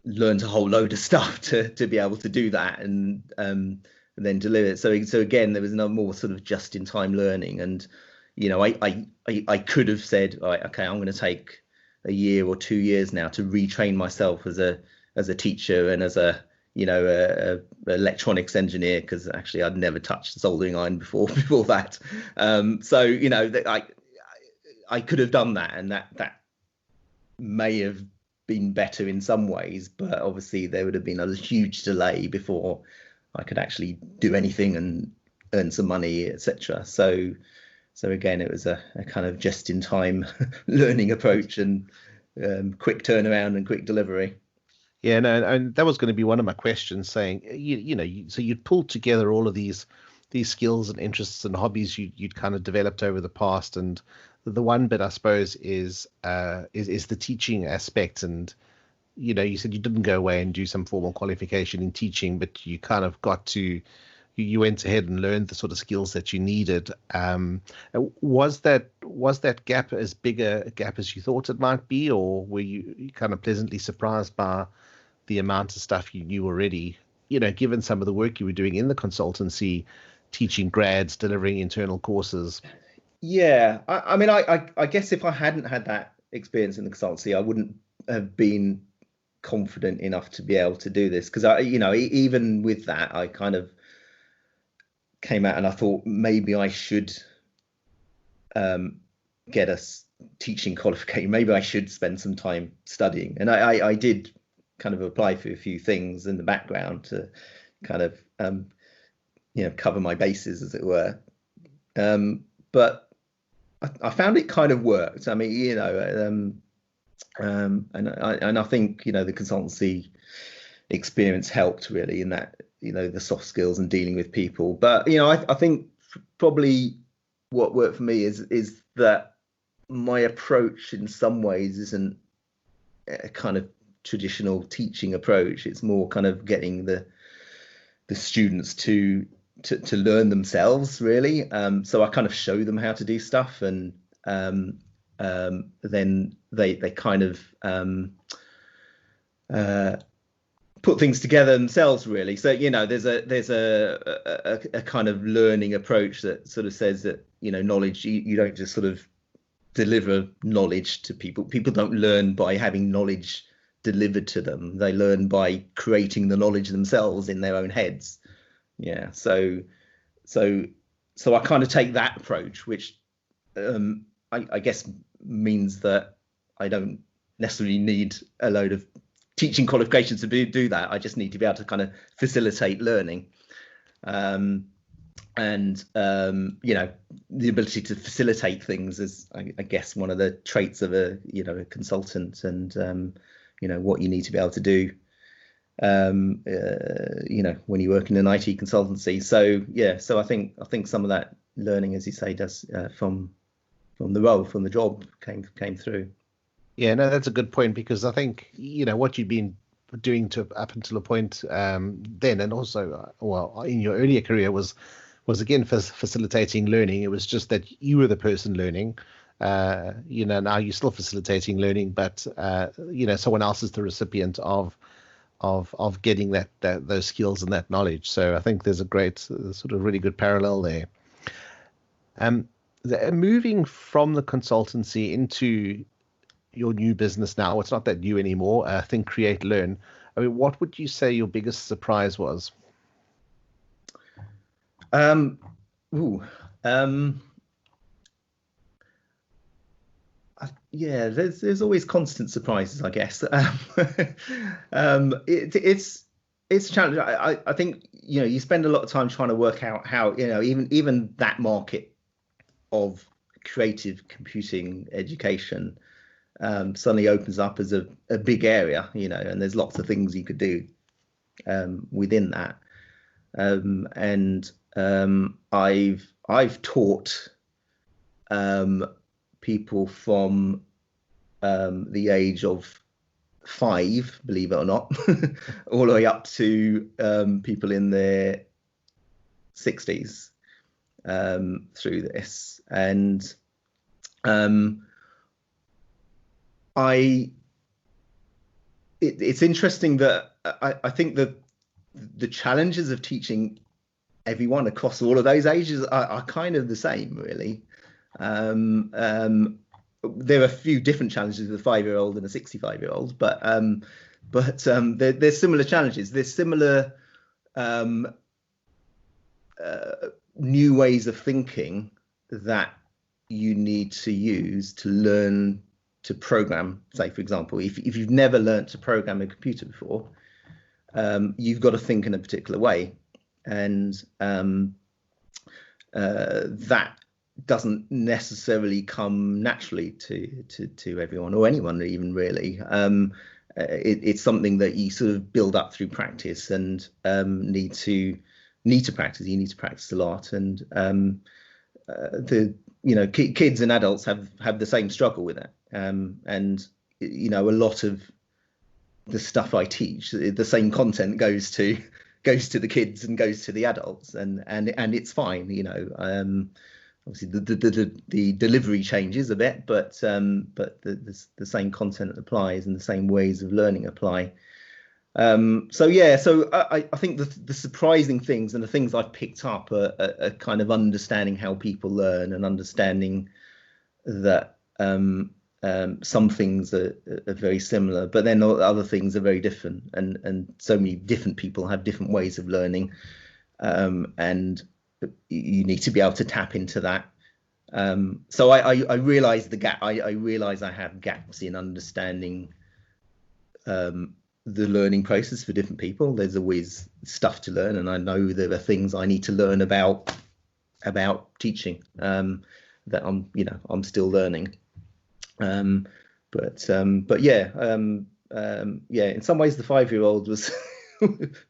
learned a whole load of stuff to be able to do that and then deliver it. So again, there was no more sort of just in time learning. And I could have said, all right, okay, I'm going to take a year or 2 years now to retrain myself as a teacher and as a electronics engineer, because actually I'd never touched a soldering iron before that. I could have done that, and that may have been better in some ways, but obviously there would have been a huge delay before I could actually do anything and earn some money, etc. So again, it was a kind of just in time learning approach and quick turnaround and quick delivery. Yeah, no, and that was going to be one of my questions, saying, so you'd pulled together all of these skills and interests and hobbies you'd kind of developed over the past, and the one bit I suppose is the teaching aspect. And you said you didn't go away and do some formal qualification in teaching, but you kind of you went ahead and learned the sort of skills that you needed. Was that gap as big a gap as you thought it might be, or were you kind of pleasantly surprised by the amount of stuff you knew already, given some of the work you were doing in the consultancy, teaching grads, delivering internal courses? Yeah, I mean, I guess if I hadn't had that experience in the consultancy, I wouldn't have been confident enough to be able to do this, because even with that, I kind of came out and I thought maybe I should get a teaching qualification. Maybe I should spend some time studying, and I did kind of apply for a few things in the background to kind of cover my bases, as it were. But I found it kind of worked. I mean, and I think the consultancy experience helped really in that, the soft skills and dealing with people. But I think probably what worked for me is that my approach in some ways isn't a kind of traditional teaching approach. It's more kind of getting the students to learn themselves, really. So I kind of show them how to do stuff, and then they kind of put things together themselves, really. So there's a kind of learning approach that sort of says that knowledge, you don't just sort of deliver knowledge to people. People don't learn by having knowledge delivered to them. They learn by creating the knowledge themselves in their own heads. Yeah, so I kind of take that approach, which I guess means that I don't necessarily need a load of teaching qualifications to do that. I just need to be able to kind of facilitate learning, and the ability to facilitate things is, I guess, one of the traits of a consultant, and what you need to be able to do when you work in an IT consultancy. So I think some of that learning, as you say, does from the job came through. Yeah, no, that's a good point, because I think what you've been doing up until a point then, and also in your earlier career was was again facilitating learning. It was just that you were the person learning. Now you're still facilitating learning, but someone else is the recipient of getting that those skills and that knowledge. So I think there's a great sort of really good parallel there. Moving from the consultancy into your new business now, it's not that new anymore. Think, Create, Learn. I mean, what would you say your biggest surprise was? Yeah, there's always constant surprises, I guess. It's a challenge. I think you spend a lot of time trying to work out how even that market of creative computing education suddenly opens up as a big area, and there's lots of things you could do within that. I've taught people from the age of 5, believe it or not, all the way up to people in their 60s through this. And it's interesting that I think that the challenges of teaching everyone across all of those ages are kind of the same, really. There are a few different challenges with a 5-year-old and a 65-year-old, but there's similar challenges. There's similar new ways of thinking that you need to use to learn to program. Say, for example, if you've never learned to program a computer before, you've got to think in a particular way, and that doesn't necessarily come naturally to everyone, or anyone even, really. It's something that you sort of build up through practice, and need to practice. You need to practice a lot, and kids and adults have the same struggle with it. And a lot of the stuff I teach, the same content goes to the kids and goes to the adults, and it's fine. Obviously the delivery changes a bit, but the same content applies, and the same ways of learning apply. So I think the surprising things and the things I've picked up are kind of understanding how people learn, and understanding that some things are very similar, but then other things are very different, and so many different people have different ways of learning, and you need to be able to tap into that. So I realize the gap. I realize I have gaps in understanding the learning process for different people. There's always stuff to learn, and I know there are things I need to learn about teaching that I'm still learning. But yeah, in some ways the 5-year-old was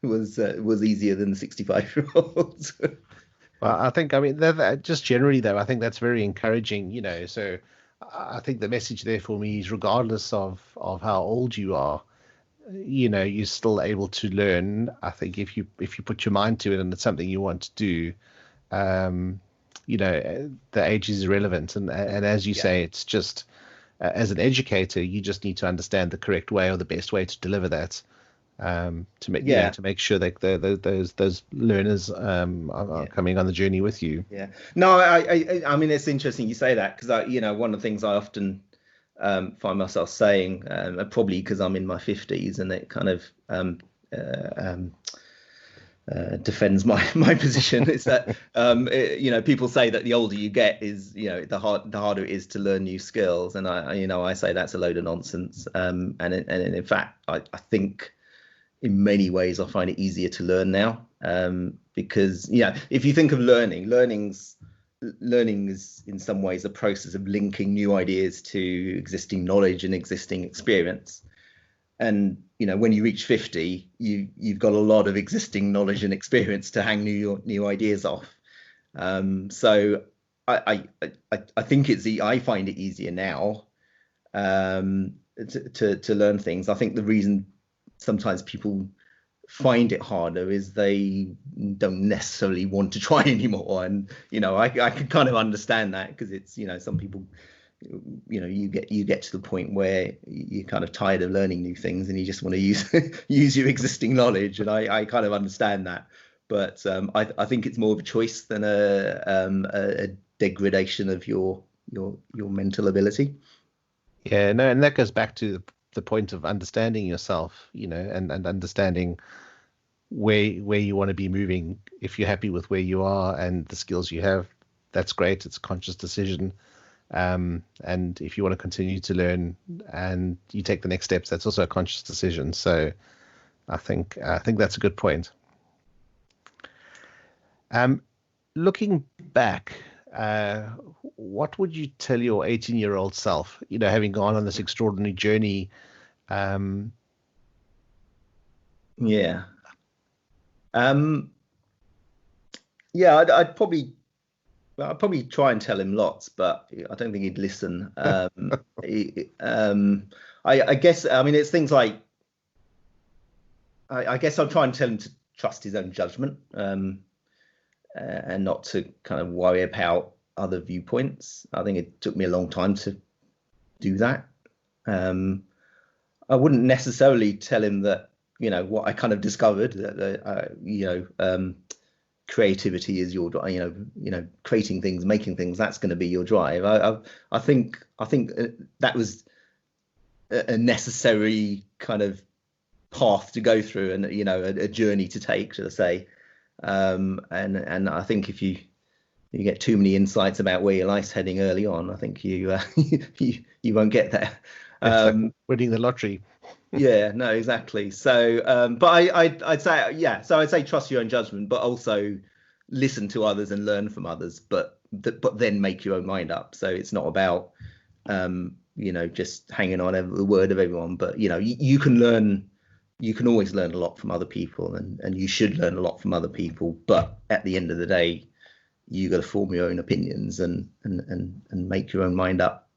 was easier than the 65-year-old. Well, I think, just generally though, I think that's very encouraging, so I think the message there for me is, regardless of how old you are, you're still able to learn. I think if you put your mind to it and it's something you want to do, the age is irrelevant. And as you say, it's just, as an educator, you just need to understand the correct way, or the best way to deliver that, to make sure that those learners are coming on the journey with you. Yeah. No, I mean, it's interesting you say that, because one of the things I often find myself saying, probably because I'm in my 50s, and it kind of defends my position, is that people say that the older you get is the harder it is to learn new skills, and I say that's a load of nonsense, and in fact I think in many ways I find it easier to learn now, because if you think of learning is in some ways a process of linking new ideas to existing knowledge and existing experience. And when you reach 50, you've got a lot of existing knowledge and experience to hang new ideas off. So I think I find it easier now to learn things. I think the reason sometimes people find it harder is they don't necessarily want to try anymore. And I can kind of understand that, because it's some people, you get to the point where you're kind of tired of learning new things and you just want to use your existing knowledge, and I kind of understand that. But I think it's more of a choice than a degradation of your mental ability. Yeah, no, and that goes back to the point of understanding yourself, and understanding where you want to be moving. If you're happy with where you are and the skills you have, that's great. It's a conscious decision. And if you want to continue to learn and you take the next steps, that's also a conscious decision. So I think that's a good point. Looking back, what would you tell your 18-year-old self, having gone on this extraordinary journey? Yeah. I'd probably try and tell him lots, but I don't think he'd listen. I guess, it's things like, I guess I'll try and tell him to trust his own judgment, and not to kind of worry about other viewpoints. I think it took me a long time to do that. I wouldn't necessarily tell him that, what I kind of discovered, that creativity is your drive, creating things, making things, that's going to be your drive. I think that was a necessary kind of path to go through, and a journey to take, should I say. And I think if you get too many insights about where your life's heading early on, I think you won't get there. Like winning the lottery. Yeah, no, exactly. So, but I'd say, yeah. So I'd say trust your own judgment, but also listen to others and learn from others. But then make your own mind up. So it's not about just hanging on the word of everyone. But you can learn. You can always learn a lot from other people, and you should learn a lot from other people. But at the end of the day, you got to form your own opinions and make your own mind up.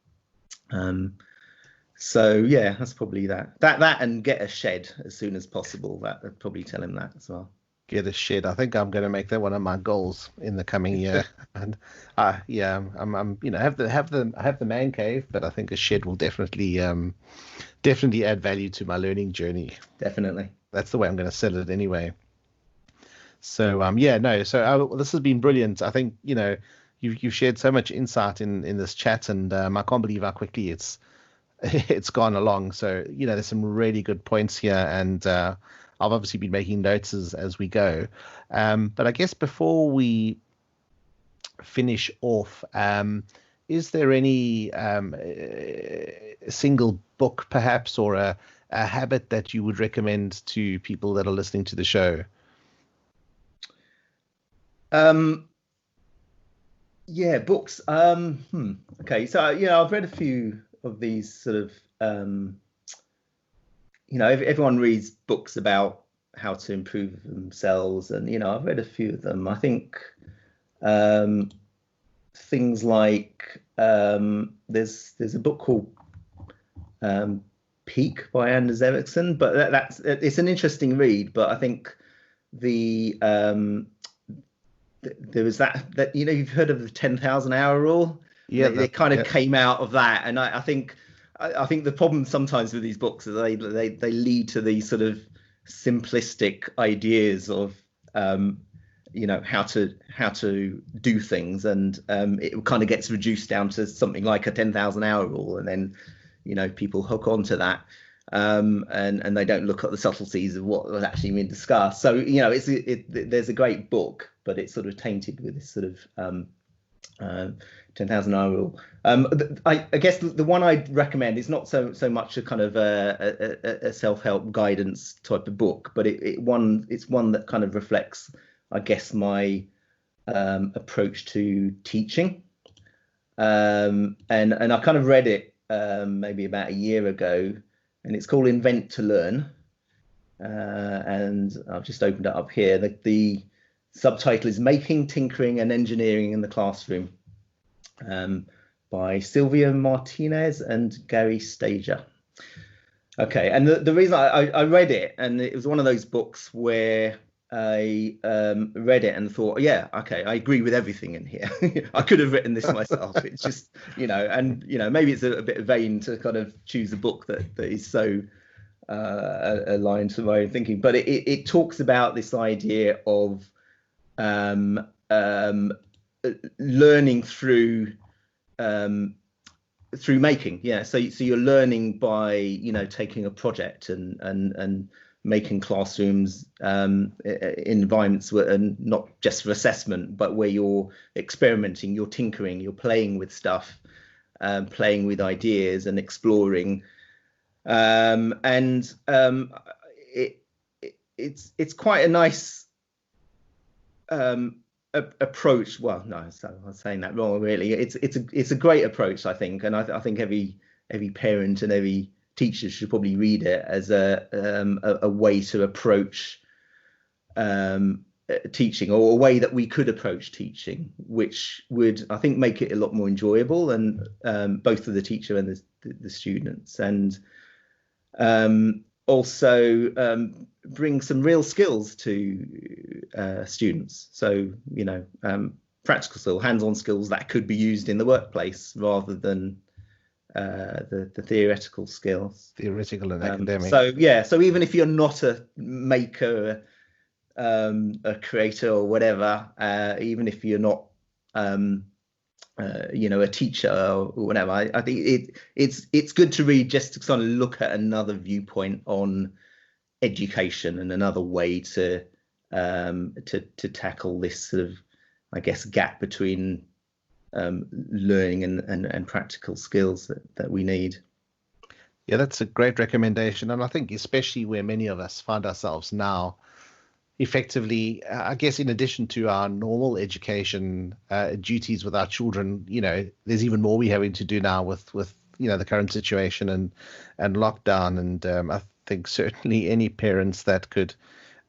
So yeah, that's probably that, and get a shed as soon as possible. That I'd probably tell him that as well. Get a shed. I think I'm going to make that one of my goals in the coming year. And yeah, I'm have the man cave, but I think a shed will definitely add value to my learning journey. Definitely. That's the way I'm going to sell it anyway. So So this has been brilliant. I think you've shared so much insight in this chat, and I can't believe how quickly it's gone along. So there's some really good points here, and I've obviously been making notes as we go. But I guess before we finish off, is there any single book perhaps, or a habit that you would recommend to people that are listening to the show? Yeah, books. Okay, so I've read a few of these sort of everyone reads books about how to improve themselves, and I've read a few of them. I think things like there's a book called Peak by Anders Ericsson, but it's an interesting read. But I think there was that you've heard of the 10,000 hour rule. Yeah, they kind of came out of that, and I think the problem sometimes with these books is they lead to these sort of simplistic ideas of how to do things, and it kind of gets reduced down to something like a 10,000 hour rule, and then people hook onto that, and they don't look at the subtleties of what was actually being discussed. So there's a great book, but it's sort of tainted with this sort of 10,000 hour rule. I guess the one I'd recommend is not so much a kind of a self-help guidance type of book, but it's one that kind of reflects, I guess, my approach to teaching. And I kind of read it maybe about a year ago, and it's called Invent to Learn. And I've just opened it up here. The subtitle is Making, Tinkering and Engineering in the Classroom, by Sylvia Martinez and Gary Stager. Okay, and the reason I read it, and it was one of those books where I read it and thought, yeah, okay, I agree with everything in here. I could have written this myself. It's just, and maybe it's a bit vain to kind of choose a book that is so aligned to my own thinking, but it talks about this idea of um, learning through making. So you're learning by taking a project and making classrooms environments and not just for assessment, but where you're experimenting, you're tinkering, you're playing with stuff, playing with ideas and exploring. And it's quite a nice approach. Well, no, so I'm saying that wrong. Really, it's a great approach, I think, and I think every parent and every teacher should probably read it as a way to approach teaching, or a way that we could approach teaching, which would, I think, make it a lot more enjoyable, and both for the teacher and the students, and also bring some real skills to students. So, practical skills, hands-on skills that could be used in the workplace rather than the theoretical skills. Theoretical and academic. So even if you're not a maker, a creator or whatever, even if you're not a teacher or whatever, I think it's good to read, just to sort of look at another viewpoint on education and another way to tackle this sort of, I guess, gap between learning and practical skills that we need. Yeah, that's a great recommendation, and I think especially where many of us find ourselves now, effectively, I guess, in addition to our normal education duties with our children, there's even more we're having to do now with the current situation and lockdown. And I think certainly any parents that could,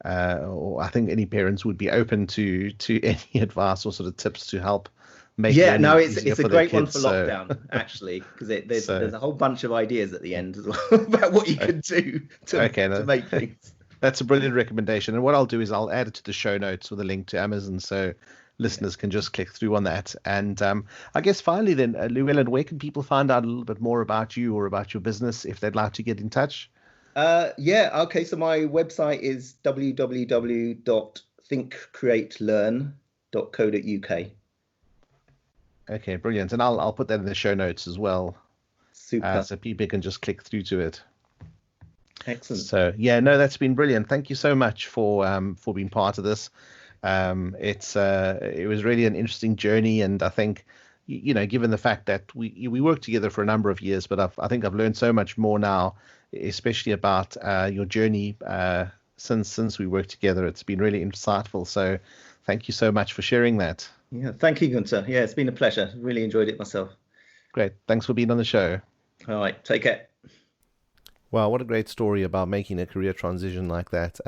or I think any parents would be open to any advice or sort of tips to help make. Yeah, no, it's a great one for lockdown, actually, because there's a whole bunch of ideas at the end as well about what you can do to make things. That's a brilliant recommendation. And what I'll do is I'll add it to the show notes with a link to Amazon, so listeners can just click through on that. And I guess finally then, Llewelyn, where can people find out a little bit more about you or about your business if they'd like to get in touch? Okay. So my website is www.thinkcreatelearn.co.uk. Okay, brilliant. And I'll put that in the show notes as well. Super. So people can just click through to it. Excellent. So yeah, no, that's been brilliant. Thank you so much for being part of this. It was really an interesting journey, and I think, given the fact that we worked together for a number of years, but I think I've learned so much more now, especially about your journey since we worked together. It's been really insightful. So thank you so much for sharing that. Yeah, thank you, Gunther. Yeah, it's been a pleasure. Really enjoyed it myself. Great. Thanks for being on the show. All right. Take care. Wow, what a great story about making a career transition like that.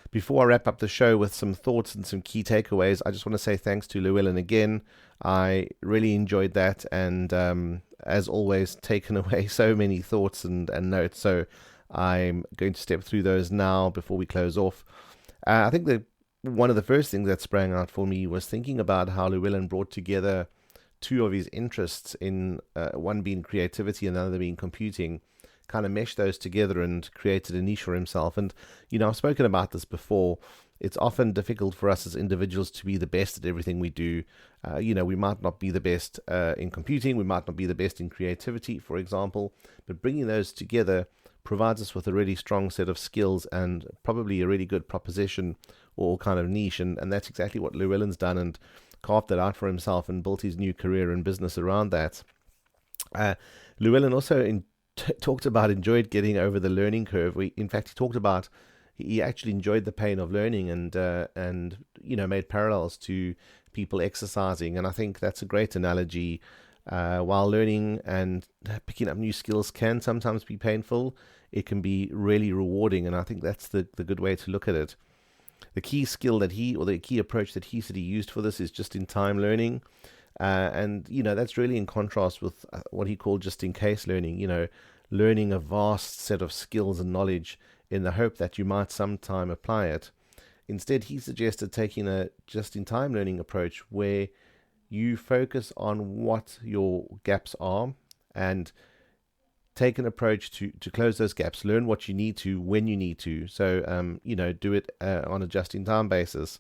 Before I wrap up the show with some thoughts and some key takeaways, I just want to say thanks to Llewelyn again. I really enjoyed that, and as always, taken away so many thoughts and notes. So I'm going to step through those now before we close off. I think that one of the first things that sprang out for me was thinking about how Llewelyn brought together two of his interests, in one being creativity and the other being computing, kind of meshed those together and created a niche for himself. And, I've spoken about this before. It's often difficult for us as individuals to be the best at everything we do. We might not be the best in computing. We might not be the best in creativity, for example. But bringing those together provides us with a really strong set of skills and probably a really good proposition or kind of niche. And that's exactly what Llewelyn's done, and carved that out for himself and built his new career and business around that. Llewelyn also talked about enjoyed getting over the learning curve. In fact, he talked about he actually enjoyed the pain of learning and made parallels to people exercising. And I think that's a great analogy. While learning and picking up new skills can sometimes be painful, it can be really rewarding. And I think that's the good way to look at it. The key skill the key approach that he said he used for this is just-in-time learning. And that's really in contrast with what he called just-in-case learning. learning a vast set of skills and knowledge in the hope that you might sometime apply it. Instead, he suggested taking a just-in-time learning approach where you focus on what your gaps are and take an approach to close those gaps, learn what you need to when you need to. So, do it on a just-in-time basis.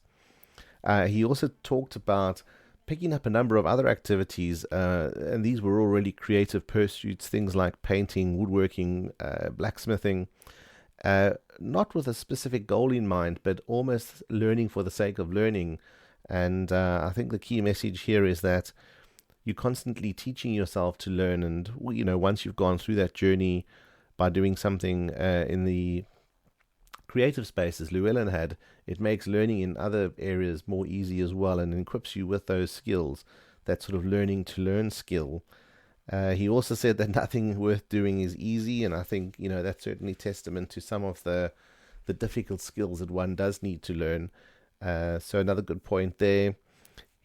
He also talked about picking up a number of other activities, and these were all really creative pursuits, things like painting, woodworking, blacksmithing, not with a specific goal in mind, but almost learning for the sake of learning. And I think the key message here is that you're constantly teaching yourself to learn. And, once you've gone through that journey by doing something in the creative space, as Llewelyn had, it makes learning in other areas more easy as well and equips you with those skills, that sort of learning to learn skill. He also said that nothing worth doing is easy, and I think, that's certainly testament to some of the difficult skills that one does need to learn. So another good point there.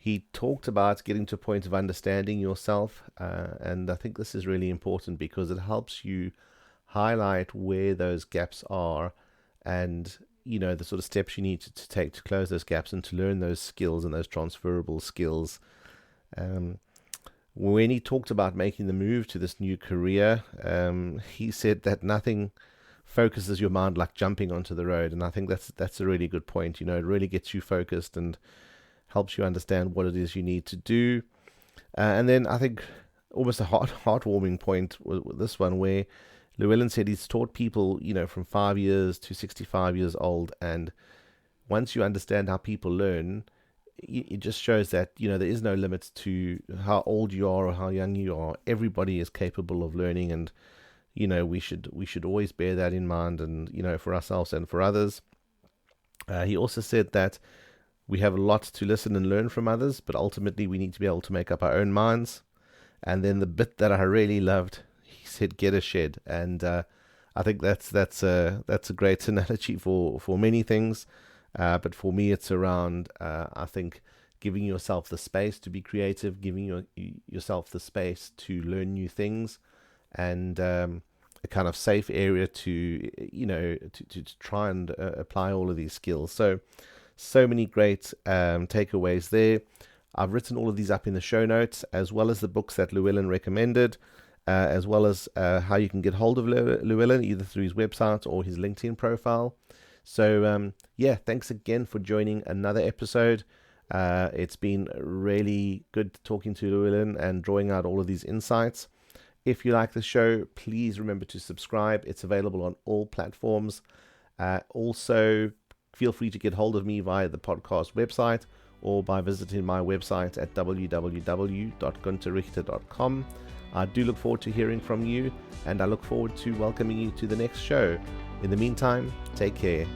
He talked about getting to a point of understanding yourself, and I think this is really important because it helps you highlight where those gaps are and, the sort of steps you need to take to close those gaps and to learn those skills and those transferable skills. When he talked about making the move to this new career, he said that nothing focuses your mind like jumping onto the road, and I think that's a really good point. It really gets you focused and helps you understand what it is you need to do. And then I think almost a heartwarming point was this one where Llewelyn said he's taught people, from 5 years to 65 years old, and once you understand how people learn, it just shows that, there is no limit to how old you are or how young you are. Everybody is capable of learning, and, we should always bear that in mind, and, for ourselves and for others. He also said that we have a lot to listen and learn from others, but ultimately we need to be able to make up our own minds. And then the bit that I really loved, he said, get a shed. And I think that's a great analogy for many things. But for me, it's around, I think, giving yourself the space to be creative, giving yourself the space to learn new things, and a kind of safe area to try and apply all of these skills. So many great takeaways there. I've written all of these up in the show notes, as well as the books that Llewelyn recommended, as well as how you can get hold of Llewelyn, either through his website or his LinkedIn profile. So, thanks again for joining another episode. It's been really good talking to Llewelyn and drawing out all of these insights. If you like the show, please remember to subscribe. It's available on all platforms. Also, feel free to get hold of me via the podcast website or by visiting my website at www.gunterrichter.com. I do look forward to hearing from you, and I look forward to welcoming you to the next show. In the meantime, take care.